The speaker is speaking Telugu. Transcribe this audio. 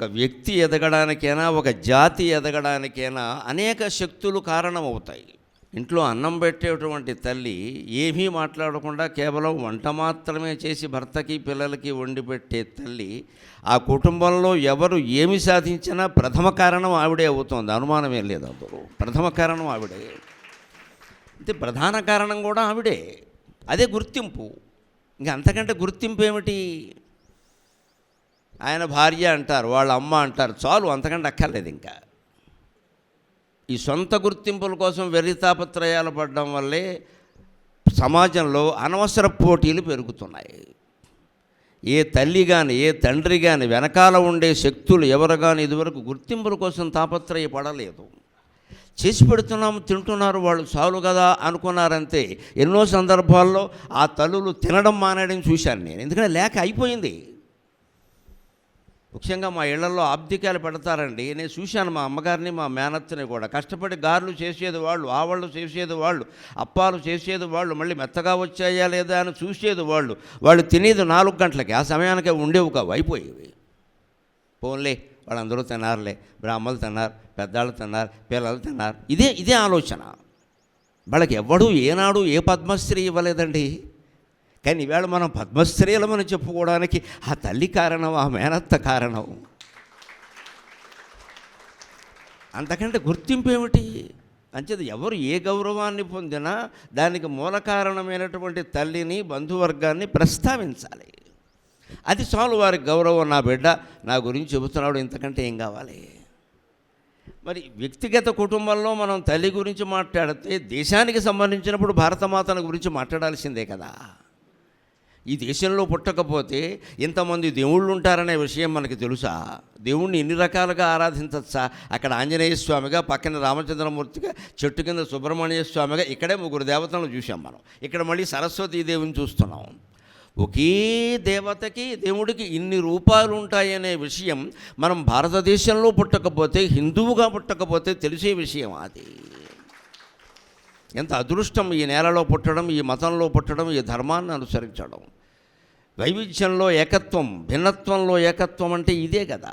ఒక వ్యక్తి ఎదగడానికైనా ఒక జాతి ఎదగడానికైనా అనేక శక్తులు కారణమవుతాయి. ఇంట్లో అన్నం పెట్టేటువంటి తల్లి ఏమీ మాట్లాడకుండా కేవలం వంట మాత్రమే చేసి భర్తకి పిల్లలకి వండి పెట్టే తల్లి ఆ కుటుంబంలో ఎవరు ఏమి సాధించినా ప్రథమ కారణం ఆవిడే అవుతుంది, అనుమానమే లేదు. అందులో ప్రథమ కారణం ఆవిడే, అంటే ప్రధాన కారణం కూడా ఆవిడే. అదే గుర్తింపు. ఇంకా అంతకంటే గుర్తింపు ఏమిటి? ఆయన భార్య అంటారు, వాళ్ళ అమ్మ అంటారు, చాలు, అంతకంటే అక్కర్లేదు. ఇంకా ఈ సొంత గుర్తింపుల కోసం వెర్రితాపత్రయాలు పడడం వల్లే సమాజంలో అనవసర పోటీలు పెరుగుతున్నాయి. ఏ తల్లి కానీ ఏ తండ్రి కానీ వెనకాల ఉండే శక్తులు ఎవరు కానీ ఇదివరకు గుర్తింపుల కోసం తాపత్రయపడలేదు. చేసి పెడుతున్నాము, తింటున్నారు వాళ్ళు, చాలు కదా అనుకున్నారంతే. ఎన్నో సందర్భాల్లో ఆ తల్లులు తినడం మానేయడం చూశాను నేను, ఎందుకంటే లేక అయిపోయింది. ముఖ్యంగా మా ఇళ్లలో ఆబ్దికాలు పెడతారండి. నేను చూశాను మా అమ్మగారిని మా మేనత్తని కూడా. కష్టపడి గారెలు చేసేది వాళ్ళు, ఆవళ్ళు చేసేది వాళ్ళు, అప్పాలు చేసేది వాళ్ళు, మళ్ళీ మెత్తగా వచ్చాయా లేదా అని చూసేది వాళ్ళు. వాళ్ళు తినేది 4 గంటలకి, ఆ సమయానికే ఉండేవి కావు, అయిపోయేవి. పోన్లే వాళ్ళందరూ తిన్నారులే, బ్రాహ్మలు తిన్నారు, పెద్దాళ్ళు తిన్నారు, పిల్లలు తిన్నారు, ఇదే ఆలోచన. వాళ్ళకి ఎవడు ఏనాడు ఏ పద్మశ్రీ ఇవ్వలేదండి. కానీ ఈవేళ మనం పద్మశ్రీలమని చెప్పుకోవడానికి ఆ తల్లి కారణం, ఆ మేనత్త కారణం. అంతకంటే గుర్తింపు ఏమిటి? అంచేది ఎవరు ఏ గౌరవాన్ని పొందినా దానికి మూల కారణమైనటువంటి తల్లిని, బంధువర్గాన్ని ప్రస్తావించాలి. అది చాలు వారికి గౌరవం. నా బిడ్డ నా గురించి చెబుతున్నాడు, ఇంతకంటే ఏం కావాలి? మరి వ్యక్తిగత కుటుంబంలో మనం తల్లి గురించి మాట్లాడితే దేశానికి సంబంధించినప్పుడు భారతమాతల గురించి మాట్లాడాల్సిందే కదా. ఈ దేశంలో పుట్టకపోతే ఇంతమంది దేవుళ్ళు ఉంటారనే విషయం మనకి తెలుసా? దేవుణ్ణి ఎన్ని రకాలుగా ఆరాధించచ్చా? అక్కడ ఆంజనేయ స్వామిగా, పక్కన రామచంద్రమూర్తిగా, చెట్టు కింద సుబ్రహ్మణ్య స్వామిగా, ఇక్కడే 3 దేవతలను చూసాం మనం. ఇక్కడ మళ్ళీ సరస్వతీదేవిని చూస్తున్నాం. ఒకే దేవతకి, దేవుడికి ఇన్ని రూపాలు ఉంటాయనే విషయం మనం భారతదేశంలో పుట్టకపోతే, హిందువుగా పుట్టకపోతే తెలిసే విషయం. అది ఎంత అదృష్టం ఈ నేలలో పుట్టడం, ఈ మతంలో పుట్టడం, ఈ ధర్మాన్ని అనుసరించడం. వైవిధ్యంలో ఏకత్వం, భిన్నత్వంలో ఏకత్వం అంటే ఇదే కదా.